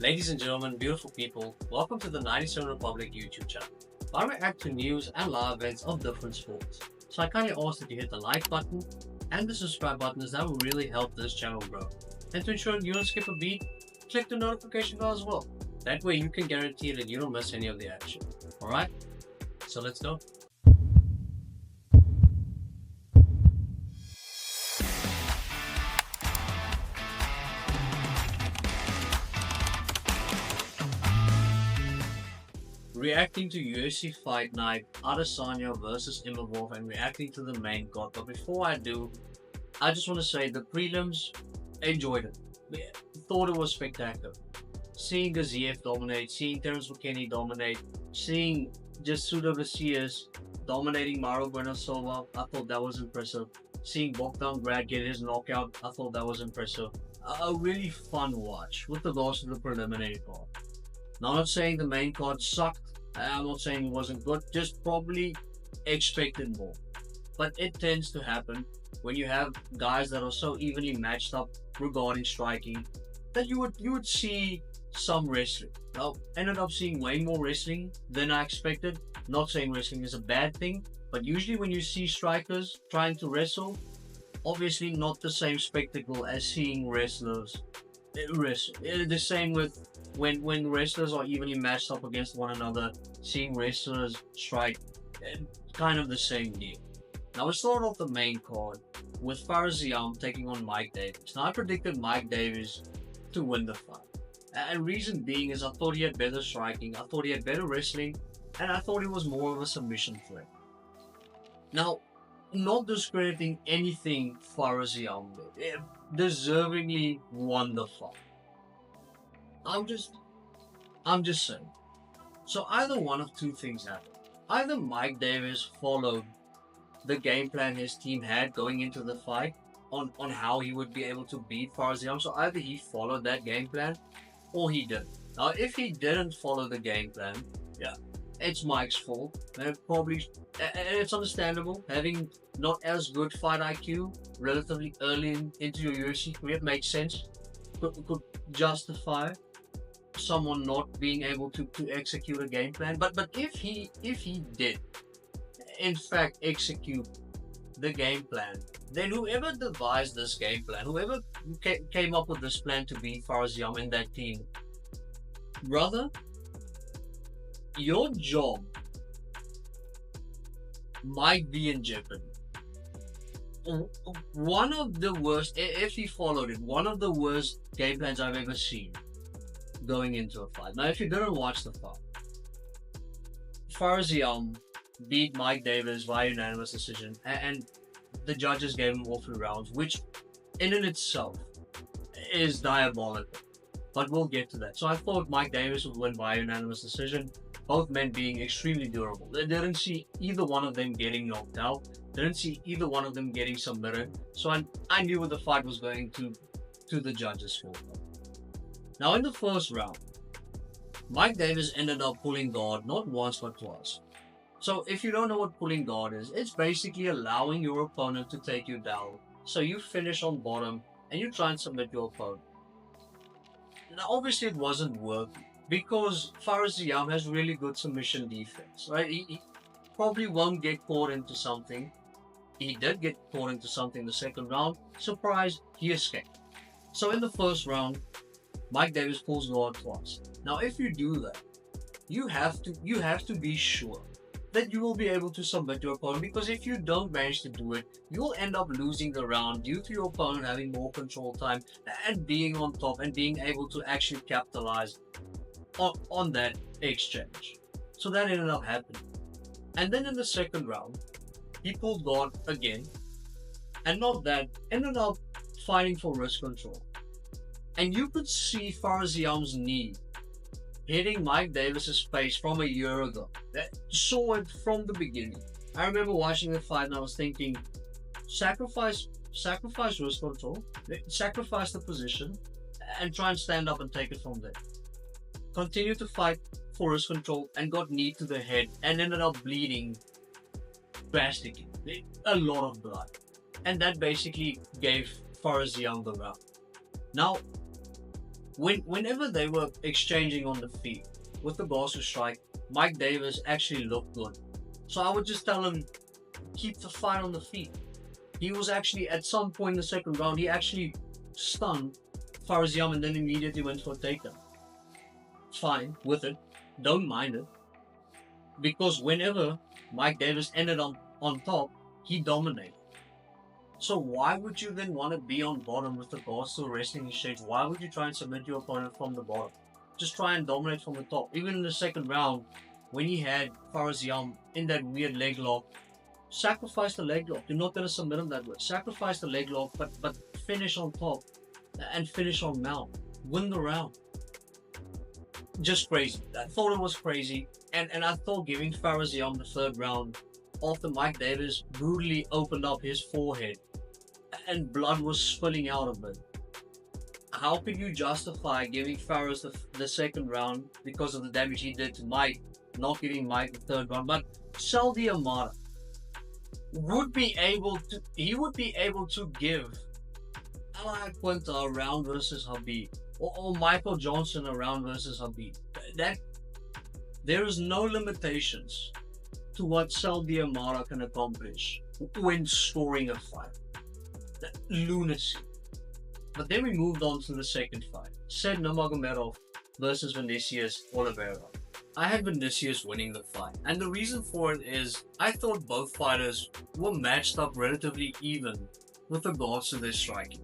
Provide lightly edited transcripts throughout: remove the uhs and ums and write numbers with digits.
Ladies and gentlemen, beautiful people, welcome to the 97 Republic YouTube channel. I react to news and live events of different sports. So I kindly ask that you hit the like button and the subscribe button, as that will really help this channel grow. And to ensure you don't skip a beat, click the notification bell as well. That way you can guarantee that you don't miss any of the action. Alright? So let's go. Reacting to UFC Fight Night, Adesanya versus Imavov, and reacting to the main card. But before I do, I just want to say the prelims, enjoyed it. Thought it was spectacular. Seeing Ziam dominate, seeing Terence McKinney dominate, seeing just Suda Vicious dominating Magomedov, I thought that was impressive. Seeing Bogdan Grad get his knockout, I thought that was impressive. A really fun watch with regards to the preliminary card. Now, I'm not saying the main card sucked. I'm not saying it wasn't good. Just probably expected more. But it tends to happen when you have guys that are so evenly matched up regarding striking that you would see some wrestling. Now, ended up seeing way more wrestling than I expected. Not saying wrestling is a bad thing, but usually when you see strikers trying to wrestle, obviously not the same spectacle as seeing wrestlers wrestle. The same with when wrestlers are evenly matched up against one another, seeing wrestlers strike, kind of the same deal. Now we start off the main card with Ziam taking on Mike Davis. Now I predicted Mike Davis to win the fight. And reason being is I thought he had better striking, I thought he had better wrestling, and I thought he was more of a submission threat. Now, not discrediting anything Ziam did, deservingly won the fight. I'm just saying. So either one of two things happened. Either Mike Davis followed the game plan his team had going into the fight on how he would be able to beat Ziam. So either he followed that game plan or he didn't. Now, if he didn't follow the game plan, yeah, it's Mike's fault. And it's understandable. Having not as good fight IQ relatively early into your UFC career makes sense. Could justify someone not being able to execute a game plan. But if he did in fact execute the game plan, then whoever devised this game plan, whoever came up with this plan to beat Ziam in that team, brother, your job might be in jeopardy. One of the worst, if he followed it, one of the worst game plans I've ever seen going into a fight. Now, if you didn't watch the fight, Ziam beat Mike Davis via unanimous decision, and the judges gave him all 3 rounds, which in and itself is diabolical. But we'll get to that. So I thought Mike Davis would win by unanimous decision, both men being extremely durable. They didn't see either one of them getting knocked out, didn't see either one of them getting submitted. So I knew what the fight was going to the judges' for. Now in the first round, Mike Davis ended up pulling guard not once but twice. So if you don't know what pulling guard is, it's basically allowing your opponent to take you down. So you finish on bottom and you try and submit your opponent. Now obviously it wasn't working because Ziam has really good submission defense, right? He probably won't get caught into something. He did get caught into something the second round. Surprise, he escaped. So in the first round, Mike Davis pulls guard twice. Now if you do that, you have to be sure that you will be able to submit your opponent, because if you don't manage to do it, you'll end up losing the round due to your opponent having more control time and being on top and being able to actually capitalize on that exchange. So that ended up happening. And then in the second round, he pulled guard again, and not that, ended up fighting for wrist control. And you could see Ziam's knee hitting Mike Davis's face from a year ago. That saw it from the beginning. I remember watching the fight and I was thinking, sacrifice wrist control, sacrifice the position, and try and stand up and take it from there. Continue to fight for wrist control and got knee to the head and ended up bleeding drastically. A lot of blood. And that basically gave Ziam the round. Now, Whenever they were exchanging on the feet with the boss who strike, Mike Davis actually looked good. So I would just tell him, keep the fight on the feet. He was actually, at some point in the second round, he actually stunned Ziam and then immediately went for a takedown. Fine with it, don't mind it. Because whenever Mike Davis ended on top, he dominated. So why would you then want to be on bottom with regards to a wrestling exchange? Why would you try and submit your opponent from the bottom? Just try and dominate from the top. Even in the second round, when he had Ziam in that weird leg lock, sacrifice the leg lock. You're not going to submit him that way. Sacrifice the leg lock, but finish on top and finish on mount. Win the round. Just crazy. I thought it was crazy. And I thought giving Ziam the third round after Mike Davis brutally opened up his forehead and blood was spilling out of it. How could you justify giving Fares the second round because of the damage he did to Mike, not giving Mike the third round? But Saldi Amara would be able to give Ally Quinta a round versus Habib, or Michael Johnson a round versus Habib. That there is no limitations to what Saldi Amara can accomplish when scoring a fight. Lunacy. But then we moved on to the second fight. Said Nurmagomedov versus Vinicius Oliveira. I had Vinicius winning the fight, and the reason for it is I thought both fighters were matched up relatively even with regards to their striking,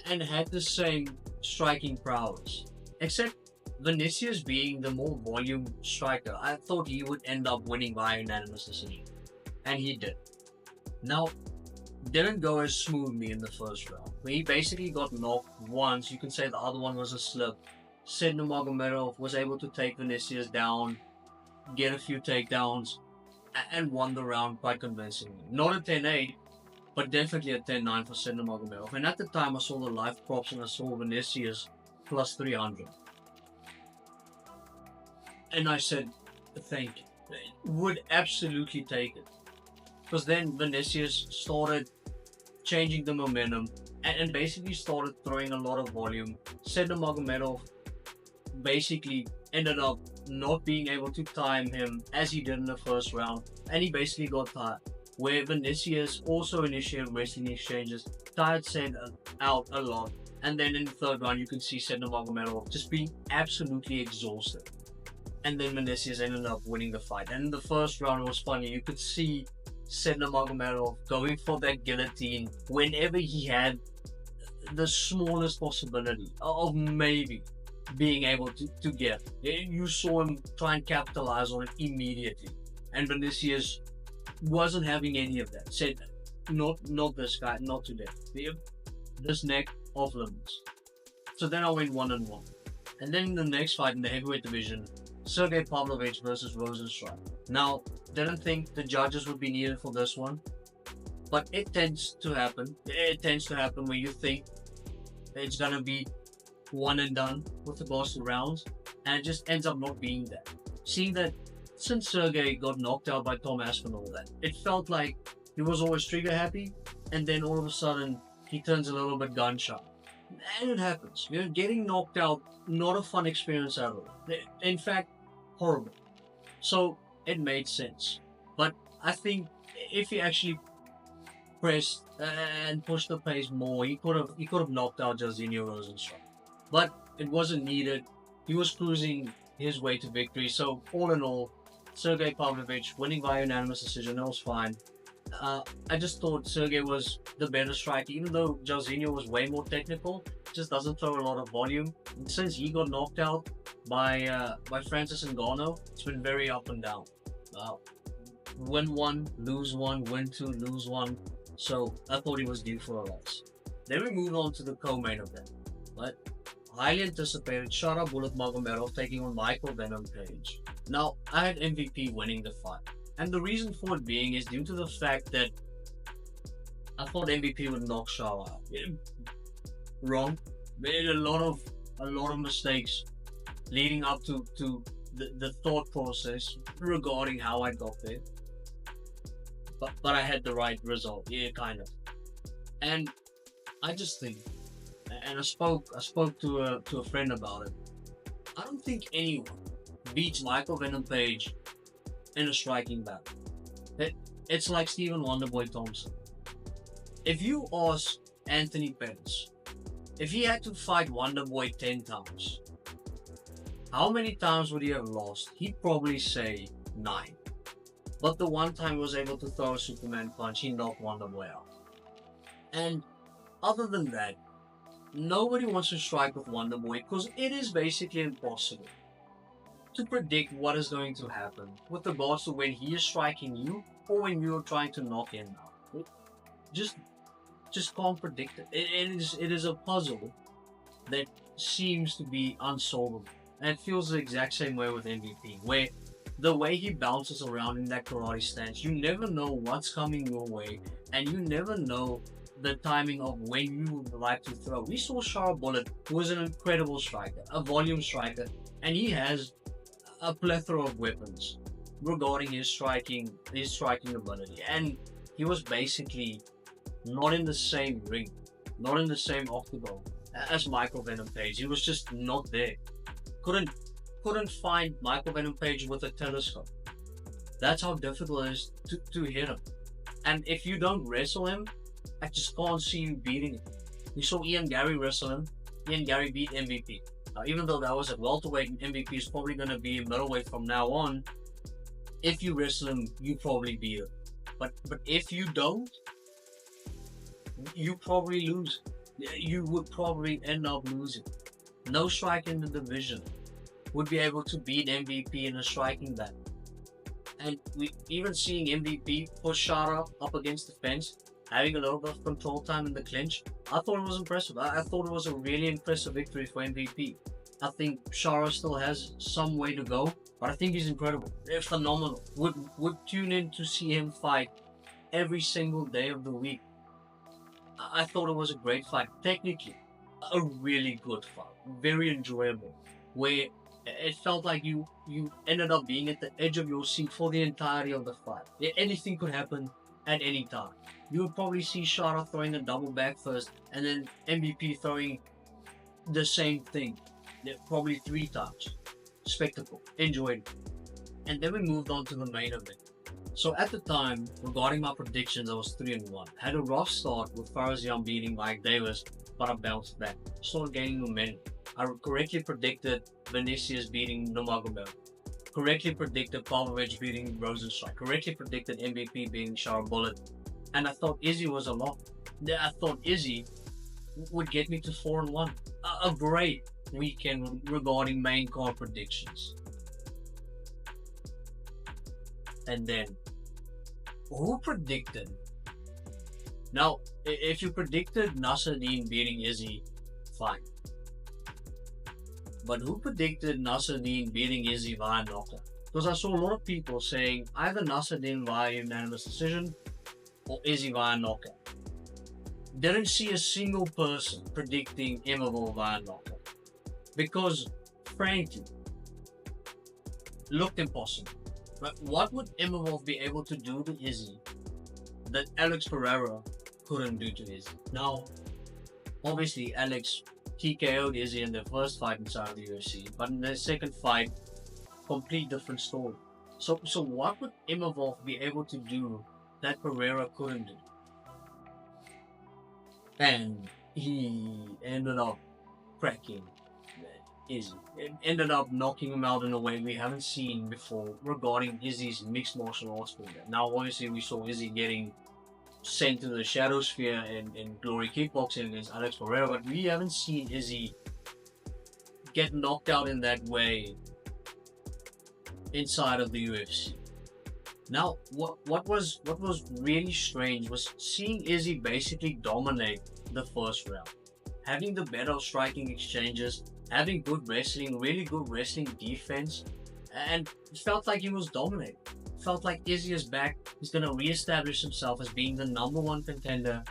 and had the same striking prowess. Except Vinicius being the more volume striker, I thought he would end up winning by unanimous decision, and he did. Now, didn't go as smoothly in the first round. He basically got knocked once. You can say the other one was a slip. Sid Nurmagomedov was able to take Vinicius down, get a few takedowns, and won the round quite convincingly. Not a 10-8, but definitely a 10-9 for Sid Nurmagomedov. And at the time I saw the live props and I saw Vinicius plus 300. And I said, thank you. Would absolutely take it. Because then Vinicius started changing the momentum and basically started throwing a lot of volume. Sid Nurmagomedov basically ended up not being able to time him as he did in the first round, and he basically got tired. Where Vinicius also initiated wrestling exchanges, tired Sid out a lot, and then in the third round you can see Sid Nurmagomedov just being absolutely exhausted. And then Vinicius ended up winning the fight. And in the first round it was funny, you could see Sid Nurmagomedov going for that guillotine whenever he had the smallest possibility of maybe being able to get. You saw him try and capitalize on it immediately, and Vinicius wasn't having any of that. Said, not this guy, not today. This neck off limits. So then I went 1-1, and then in the next fight in the heavyweight division, Sergey Pavlovich versus Rozenstruik. Now, didn't think the judges would be needed for this one, but it tends to happen. It tends to happen when you think it's gonna be one and done with regards to rounds, and it just ends up not being that. Seeing that since Sergey got knocked out by Tom Aspinall, that it felt like he was always trigger happy, and then all of a sudden he turns a little bit gun shy. And it happens. You're getting knocked out, not a fun experience at all. In fact, horrible. So it made sense. But I think if he actually pressed and pushed the pace more, he could have knocked out Jairzinho Rozenstruik. But it wasn't needed. He was cruising his way to victory. So all in all, Sergey Pavlovich winning by unanimous decision, that was fine. I just thought Sergey was the better striker, even though Jairzinho was way more technical, just doesn't throw a lot of volume. And since he got knocked out by Francis Ngannou, it's been very up and down. Win one, lose one, win two, lose one. So I thought he was due for a loss. Then we moved on to the co-main event. But highly anticipated Shara Bullet Magomedov taking on Michael Venom Page. Now, I had MVP winning the fight. And the reason for it being is due to the fact that I thought MVP would knock Shara out. Wrong. Made a lot of mistakes leading up to the thought process regarding how I got there. But I had the right result. Yeah, kind of. And I just think and I spoke to a friend about it. I don't think anyone beats Michael Venom Page in a striking battle. It, it's like Stephen Wonderboy Thompson. If you ask Anthony Pettis if he had to fight Wonderboy 10 times, how many times would he have lost? He'd probably say 9. But the one time he was able to throw a Superman punch, he knocked Wonderboy out. And other than that, nobody wants to strike with Wonderboy because it is basically impossible to predict what is going to happen with regards to when he is striking you or when you are trying to knock him out. Just can't predict it. It is a puzzle that seems to be unsolvable. And it feels the exact same way with MVP, where the way he bounces around in that karate stance, you never know what's coming your way, and you never know the timing of when you would like to throw. We saw Shara Bullet, who is an incredible striker, a volume striker, and he has a plethora of weapons regarding his striking ability. And he was basically not in the same ring, not in the same octagon as Michael Venom Page. He was just not there. Couldn't find Michael Venom Page with a telescope. That's how difficult it is to hit him. And if you don't wrestle him, I just can't see you beating him. We saw Ian Gary wrestle him. Ian Gary beat MVP. Even though that was at welterweight, MVP is probably going to be middleweight from now on. If you wrestle him, you probably beat him. But if you don't, you probably lose. You would probably end up losing. No striker in the division would be able to beat MVP in a striking battle. And we even seeing MVP push Shara up against the fence, having a little bit of control time in the clinch, I thought it was impressive. I thought it was a really impressive victory for MVP. I think Shara still has some way to go, but I think he's incredible. They're phenomenal. Would tune in to see him fight every single day of the week. I thought it was a great fight. Technically, a really good fight. Very enjoyable. Where it felt like you ended up being at the edge of your seat for the entirety of the fight. Anything could happen at any time. You would probably see Shara throwing a double back first, and then MVP throwing the same thing, probably 3 times. Spectacle. Enjoyed it. And then we moved on to the main event. So at the time, regarding my predictions, I was 3-1. Had a rough start with Ziam beating Mike Davis, but I bounced back. Started gaining momentum. I correctly predicted Vinicius beating Nurmagomedov. Correctly predicted Pavlovich beating Rozenstruik. Correctly predicted MVP beating Shara Bullet. And I thought Izzy was a lock. I thought Izzy would get me to 4-1. A great weekend regarding main card predictions. And then, who predicted? Now, if you predicted Nassourdine beating Izzy, fine. But who predicted Nassourdine beating Izzy via knockout? Because I saw a lot of people saying either Nassourdine via unanimous decision or Izzy via knockout. Didn't see a single person predicting Imavov via knockout. Because, frankly, looked impossible. But what would Imavov be able to do to Izzy that Alex Pereira couldn't do to Izzy? Now, obviously, Alex TKO'd Izzy in their first fight inside the UFC, but in their second fight, complete different story. So what would Imavov be able to do that Pereira couldn't do? And he ended up cracking Izzy. It ended up knocking him out in a way we haven't seen before regarding Izzy's mixed martial arts career. Now, obviously, we saw Izzy getting sent to the shadow sphere in Glory Kickboxing against Alex Pereira, but we haven't seen Izzy get knocked out in that way inside of the UFC. Now, what was really strange was seeing Izzy basically dominate the first round, having the better striking exchanges, having good wrestling, really good wrestling defense, and it felt like he was dominating. Felt like Izzy is back. He's going to reestablish himself as being the #1 contender,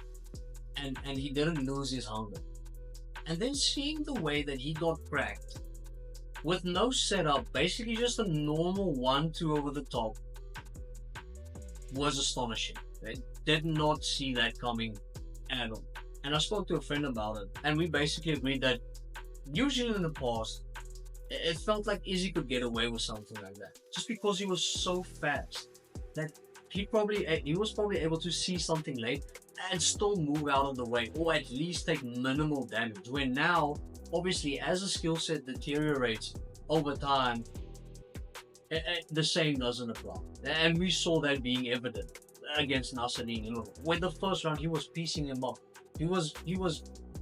and he didn't lose his hunger. And then seeing the way that he got cracked with no setup, basically just a normal 1-2 over the top, was astonishing. I did not see that coming at all. And I spoke to a friend about it, and we basically agreed that usually in the past, it felt like Izzy could get away with something like that, just because he was so fast that he was probably able to see something late and still move out of the way, or at least take minimal damage. Where now, obviously, as a skill set deteriorates over time, the same doesn't apply, and we saw that being evident against Nassourdine. When the first round he was piecing him up, he was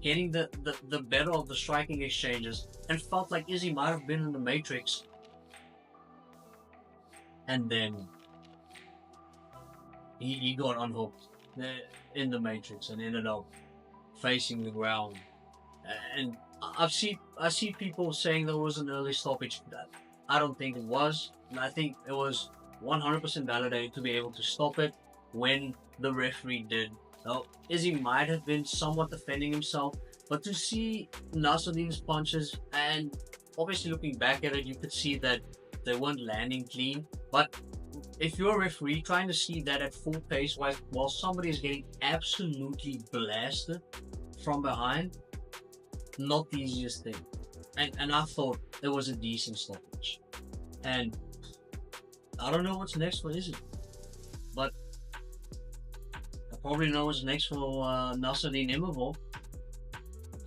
getting the better of the striking exchanges, and felt like Izzy might have been in the matrix, and then he got unhooked in the matrix and ended up facing the ground. And I see people saying there was an early stoppage. I don't think it was. I think it was 100% validated to be able to stop it when the referee did. Now, Izzy might have been somewhat defending himself, but to see Nassourdine's punches, and obviously looking back at it, you could see that they weren't landing clean. But if you're a referee trying to see that at full pace while somebody is getting absolutely blasted from behind, not the easiest thing. And I thought it was a decent stoppage. And I don't know what's next for Izzy, but I probably know what's next for Nassourdine Imavov.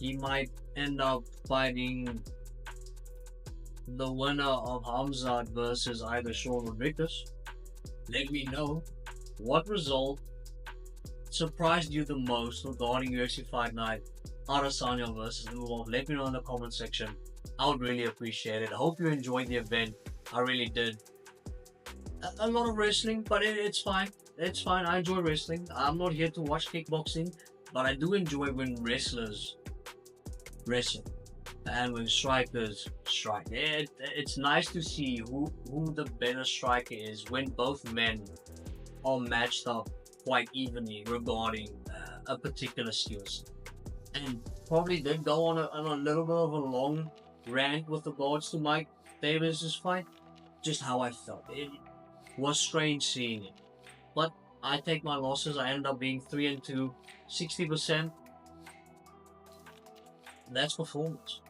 He might end up fighting the winner of Hamzat versus either Sean Rodriguez. Let me know what result surprised you the most regarding UFC Fight Night, Adesanya versus Imavov. Let me know in the comment section. I would really appreciate it. I hope you enjoyed the event. I really did. A lot of wrestling, but it's fine. It's fine. I enjoy wrestling. I'm not here to watch kickboxing, but I do enjoy when wrestlers wrestle and when strikers strike. It's nice to see who the better striker is when both men are matched up quite evenly regarding a particular skill set. And probably did go on a little bit of a long rant with regards to Mike Davis's fight. Just how I felt. It was strange seeing it. But I take my losses. I ended up being 3-2, 60%. That's performance.